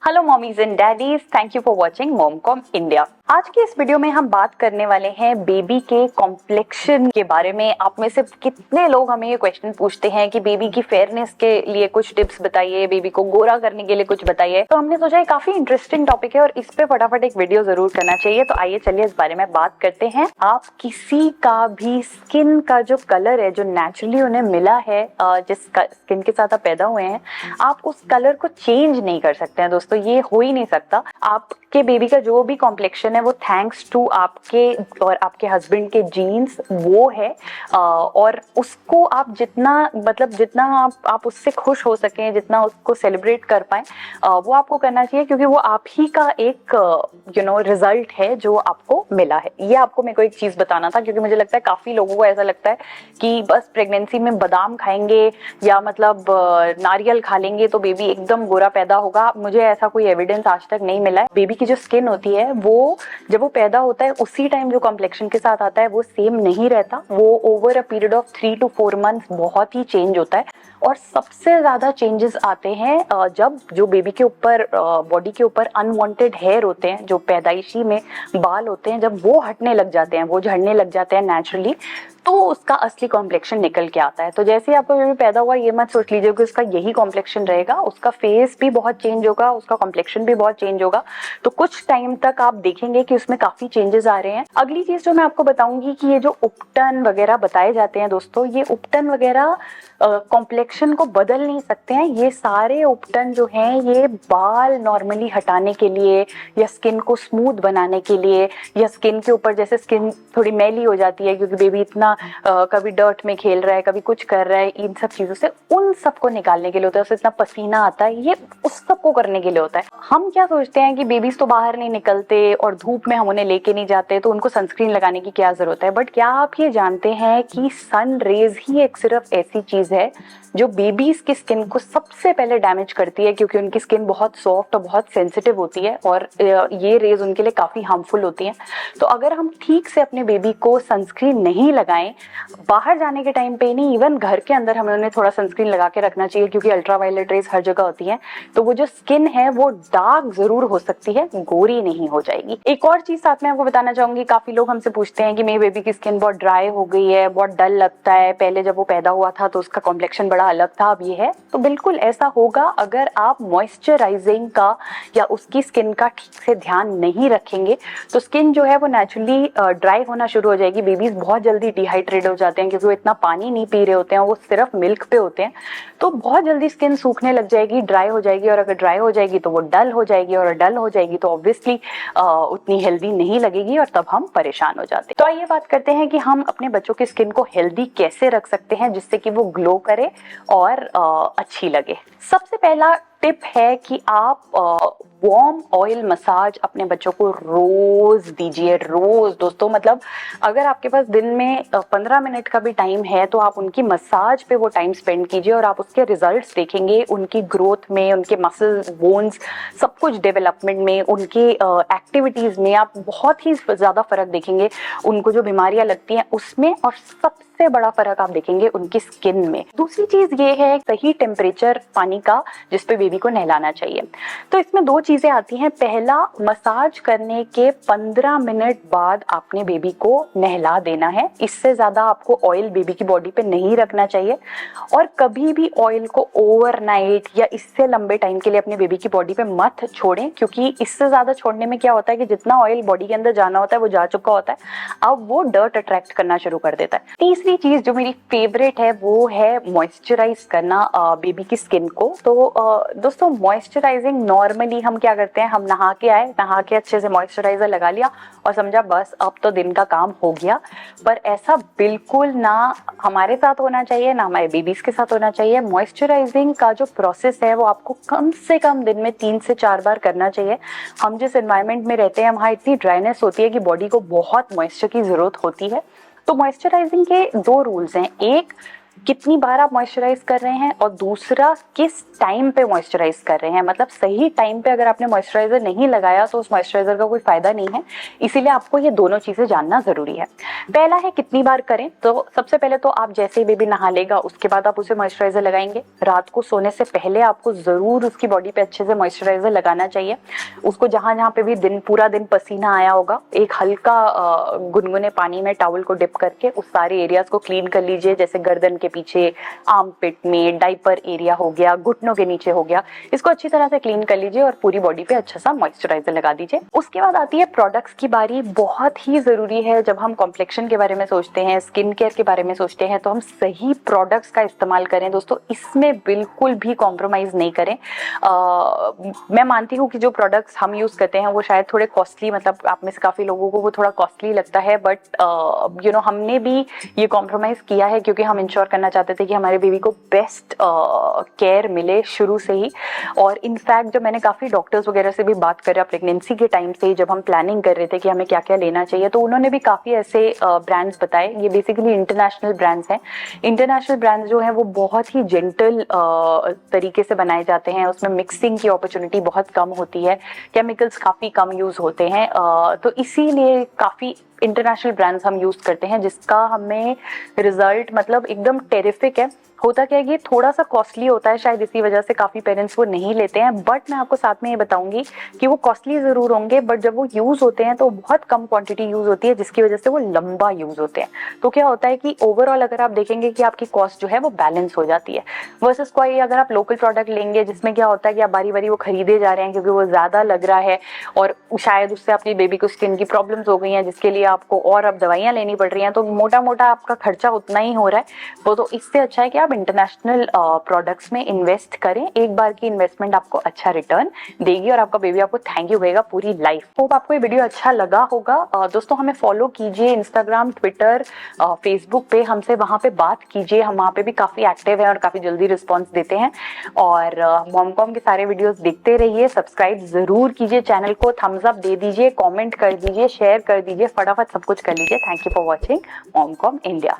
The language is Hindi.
Hello mommies and daddies, thank you for watching MomCom India. आज की इस वीडियो में हम बात करने वाले हैं बेबी के कॉम्प्लेक्शन के बारे में। आप में से कितने लोग हमें ये क्वेश्चन पूछते हैं कि बेबी की फेयरनेस के लिए कुछ टिप्स बताइए, बेबी को गोरा करने के लिए कुछ बताइए। तो हमने सोचा ये काफी इंटरेस्टिंग टॉपिक है और इस पे फटाफट एक वीडियो जरूर करना चाहिए। तो आइए चलिए इस बारे में बात करते हैं। आप किसी का भी स्किन का जो कलर है, जो नेचुरली उन्हें मिला है, जिस स्किन के साथ आप पैदा हुए हैं, आप उस कलर को चेंज नहीं कर सकते हैं दोस्तों। ये हो ही नहीं सकता। आपके बेबी का जो भी कॉम्प्लेक्शन है वो थैंक्स टू आपके और आपके हस्बैंड के जीन्स वो है। और उसको आप जितना आप उससे खुश हो सकें, जितना उसको सेलिब्रेट कर पाए, वो आपको करना चाहिए, क्योंकि वो आप ही का एक रिजल्ट है जो आपको मिला है। ये आपको मेरे को एक चीज बताना था, क्योंकि मुझे लगता है काफी लोगों को ऐसा लगता है कि बस प्रेगनेंसी में बादाम खाएंगे या नारियल खा लेंगे तो बेबी एकदम गोरा पैदा होगा। मुझे ऐसा कोई एविडेंस आज तक नहीं मिला है। बेबी की जो स्किन होती है वो जब वो पैदा होता है उसी टाइम जो कॉम्प्लेक्शन के साथ आता है वो सेम नहीं रहता। वो over a period of 3 to 4 months बहुत ही चेंज होता है। और सबसे ज्यादा चेंजेस आते हैं जब जो बेबी के ऊपर बॉडी के ऊपर अनवांटेड हेयर होते हैं, जो पैदाइशी में बाल होते हैं, जब वो हटने लग जाते हैं, वो झड़ने लग जाते हैं नेचुरली, तो उसका असली कॉम्प्लेक्शन निकल के आता है। तो जैसे ही आपका बेबी पैदा हुआ, ये मत सोच लीजिए कि उसका यही कॉम्प्लेक्शन रहेगा। उसका फेस भी बहुत चेंज होगा, उसका कॉम्प्लेक्शन भी बहुत चेंज होगा। तो कुछ टाइम तक आप देखेंगे कि उसमें काफी चेंजेस आ रहे हैं। अगली चीज जो मैं आपको बताऊंगी कि ये जो उपटन वगैरह बताए जाते हैं दोस्तों, ये उपटन वगैरह कॉम्प्लेक्शन को बदल नहीं सकते हैं। ये सारे उपटन जो हैं ये बाल नॉर्मली हटाने के लिए या स्किन को स्मूथ बनाने के लिए, या स्किन के ऊपर जैसे स्किन थोड़ी मैली हो जाती है क्योंकि बेबी इतना कभी डर्ट में खेल रहा है, कभी कुछ कर रहा है, इन सब चीजों से उन सबको निकालने के लिए होता है। उससे इतना पसीना आता है, ये उस सबको करने के लिए होता है। हम क्या सोचते हैं कि बेबीज तो बाहर नहीं निकलते और धूप में हम उन्हें लेके नहीं जाते तो उनको सनस्क्रीन लगाने की क्या जरूरत है। बट क्या आप ये जानते हैं कि सन रेज ही एक सिर्फ ऐसी चीज है जो बेबीज की स्किन को सबसे पहले डैमेज करती है, क्योंकि उनकी स्किन बहुत सॉफ्ट और बहुत सेंसिटिव होती है और ये रेज उनके लिए काफी हार्मफुल होती हैं। तो अगर हम ठीक से अपने बेबी को सनस्क्रीन नहीं लगाएं, बाहर जाने के टाइम पे नहीं, इवन घर के अंदर हमें उन्हें थोड़ा सनस्क्रीन लगा के रखना चाहिए, क्योंकि अल्ट्रावायलेट रेज हर जगह होती हैं। तो वो जो स्किन है वो डार्क जरूर हो सकती है, गोरी नहीं हो जाएगी। एक और चीज साथ में आपको बताना चाहूंगी, काफी लोग हमसे पूछते हैं कि मेरी बेबी की स्किन बहुत ड्राई हो गई है, बहुत डल लगता है, पहले जब वो पैदा हुआ था तो उसका कॉम्प्लेक्शन बड़ा अलग था, अब ये है। तो बिल्कुल ऐसा होगा अगर आप मॉइस्चराइजिंग का या उसकी स्किन का ठीक से ध्यान नहीं रखेंगे। तो स्किन जो है वो नेचुरली ड्राई होना शुरू हो जाएगी। बेबीज बहुत जल्दी डिहाइड्रेट हो जाते हैं क्योंकि वो इतना पानी नहीं पी रहे होते हैं, वो सिर्फ मिल्क पे होते हैं। तो बहुत जल्दी स्किन सूखने लग जाएगी, ड्राई हो जाएगी, और अगर ड्राई हो जाएगी तो वो डल हो जाएगी, और डल हो जाएगी तो ऑब्वियसली उतनी हेल्दी नहीं लगेगी और तब हम परेशान हो जाते हैं। तो आइए बात करते हैं कि हम अपने बच्चों की स्किन को हेल्दी कैसे रख सकते हैं जिससे कि वो ग्लो करे और अच्छी लगे। सबसे पहला टिप है कि आप वार्म ऑयल मसाज अपने बच्चों को रोज दीजिए। रोज दोस्तों, अगर आपके पास दिन में 15 मिनट का भी टाइम है तो आप उनकी मसाज पे वो टाइम स्पेंड कीजिए और आप उसके रिजल्ट्स देखेंगे, उनकी ग्रोथ में, उनके मसल्स, बोन्स, सब कुछ डेवलपमेंट में, उनकी एक्टिविटीज में आप बहुत ही ज्यादा फर्क देखेंगे। उनको जो बीमारियां लगती हैं उसमें, और सबसे बड़ा फर्क आप देखेंगे उनकी स्किन में। दूसरी चीज ये है सही टेम्परेचर पानी का जिसपे बेबी को नहलाना चाहिए। तो इसमें दो चीजें आती हैं। पहला, मसाज करने के 15 मिनट बाद आपने बेबी को नहला देना है। इससे ज्यादा आपको ऑयल बेबी की बॉडी पे नहीं रखना चाहिए, और कभी भी ऑयल को ओवरनाइट या इससे लंबे टाइम के लिए अपने बेबी की बॉडी पे मत छोड़ें, क्योंकि इससे ज्यादा छोड़ने में क्या होता है कि जितना ऑयल बॉडी के अंदर जाना होता है वो जा चुका होता है, अब वो डर्ट अट्रैक्ट करना शुरू कर देता है। तीसरी चीज जो मेरी फेवरेट है वो है मॉइस्चराइज करना बेबी की स्किन को। तो दोस्तों, मॉइस्चराइजिंग नॉर्मली हम क्या करते हैं, हम नहा के आए, नहा के अच्छे से मॉइस्चराइजर लगा लिया और समझा बस अब तो दिन का काम हो गया। पर ऐसा बिल्कुल ना हमारे साथ होना चाहिए, ना हमारे बेबीज के साथ होना चाहिए। मॉइस्चराइजिंग का जो प्रोसेस है वो आपको कम से कम दिन में 3 से 4 बार करना चाहिए। हम जिस एनवायरनमेंट में रहते हैं वहाँ इतनी ड्राइनेस होती है कि बॉडी को बहुत मॉइस्चर की जरूरत होती है। तो मॉइस्चराइजिंग के 2 रूल्स हैं। एक, कितनी बार आप मॉइस्चराइज कर रहे हैं, और दूसरा किस टाइम पे मॉइस्चराइज कर रहे हैं। मतलब सही टाइम पे अगर आपने मॉइस्चराइजर नहीं लगाया तो उस मॉइस्चराइजर का कोई फायदा नहीं है, इसीलिए आपको ये दोनों चीजें जानना जरूरी है। पहला है कितनी बार करें, तो सबसे पहले तो आप जैसे ही बेबी नहा लेगा उसके बाद आप उसे मॉइस्चराइजर लगाएंगे। रात को सोने से पहले आपको जरूर उसकी बॉडी पे अच्छे से मॉइस्चराइजर लगाना चाहिए। उसको जहां जहां पे भी पूरा दिन पसीना आया होगा, एक हल्का गुनगुने पानी में टॉवल को डिप करके उस सारे एरियाज को क्लीन कर लीजिए, जैसे गर्दन के पीछे, आर्म पिट में, डाइपर एरिया हो गया, घुटनों के नीचे हो गया, इसको अच्छी तरह से क्लीन कर लीजिए और पूरी बॉडी पे अच्छा सा मॉइस्चराइजर लगा दीजिए। उसके बाद आती है प्रोडक्ट्स की बारी। बहुत ही जरूरी है जब हम कॉम्प्लेक्शन के बारे में सोचते हैं, स्किन केयर के बारे में सोचते हैं, तो हम सही प्रोडक्ट्स का इस्तेमाल करें दोस्तों। इसमें बिल्कुल भी कॉम्प्रोमाइज नहीं करें। मैं मानती हूँ कि जो प्रोडक्ट्स हम यूज करते हैं वो शायद थोड़े कॉस्टली, मतलब आप में से काफी लोगों को वो थोड़ा कॉस्टली लगता है, बट हमने भी ये कॉम्प्रोमाइज किया है क्योंकि हम इंश्योर करना चाहते थे कि हमारे बेबी को बेस्ट केयर मिले शुरू से ही। और इनफैक्ट जब मैंने काफी डॉक्टर्स वगैरह से भी बात करा प्रेगनेंसी के टाइम से, जब हम प्लानिंग कर रहे थे कि हमें क्या क्या लेना चाहिए, तो उन्होंने भी काफी ऐसे ब्रांड्स बताए। ये बेसिकली इंटरनेशनल ब्रांड्स हैं। इंटरनेशनल ब्रांड्स जो हैं वो बहुत ही जेंटल तरीके से बनाए जाते हैं, उसमें मिक्सिंग की अपॉर्चुनिटी बहुत कम होती है, केमिकल्स काफी कम यूज होते हैं, तो इसीलिए काफी इंटरनेशनल ब्रांड्स हम यूज करते हैं, जिसका हमें रिजल्ट मतलब एकदम टेरिफिक है। होता क्या है कि थोड़ा सा कॉस्टली होता है, शायद इसी वजह से काफी पेरेंट्स वो नहीं लेते हैं, बट मैं आपको साथ में ये बताऊंगी कि वो कॉस्टली जरूर होंगे, बट जब वो यूज होते हैं तो बहुत कम क्वांटिटी यूज होती है, जिसकी वजह से वो लंबा यूज होते हैं। तो क्या होता है कि ओवरऑल अगर आप देखेंगे कि आपकी कॉस्ट जो है वो बैलेंस हो जाती है, वर्सेस कोई अगर आप लोकल प्रोडक्ट लेंगे जिसमें क्या होता है कि आप बारी बारी वो खरीदे जा रहे हैं क्योंकि वो ज्यादा लग रहा है, और शायद उससे अपनी बेबी को स्किन की प्रॉब्लम्स हो गई हैं जिसके लिए आपको और अब दवाइयां लेनी पड़ रही हैं, तो मोटा मोटा आपका खर्चा उतना ही हो रहा है। वो तो इससे अच्छा है कि आप इंटरनेशनल प्रोडक्ट्स में इन्वेस्ट करें। एक बार की इन्वेस्टमेंट आपको अच्छा रिटर्न देगी और आपका बेबी आपको थैंक यू कहेगा पूरी लाइफ। होप आपको ये वीडियो अच्छा लगा होगा। दोस्तों हमें फॉलो कीजिए इंस्टाग्राम, ट्विटर, फेसबुक पे, हमसे वहां पे बात कीजिए। हम वहां पे भी काफी एक्टिव है और काफी जल्दी रिस्पॉन्स देते हैं। और मॉमकॉम के सारे वीडियोस देखते रहिए, सब्सक्राइब जरूर कीजिए चैनल को, थम्स अप दे दीजिए, कमेंट कर दीजिए, शेयर कर दीजिए, फटाफट सब कुछ कर लीजिए। Thank you for watching MomCom India.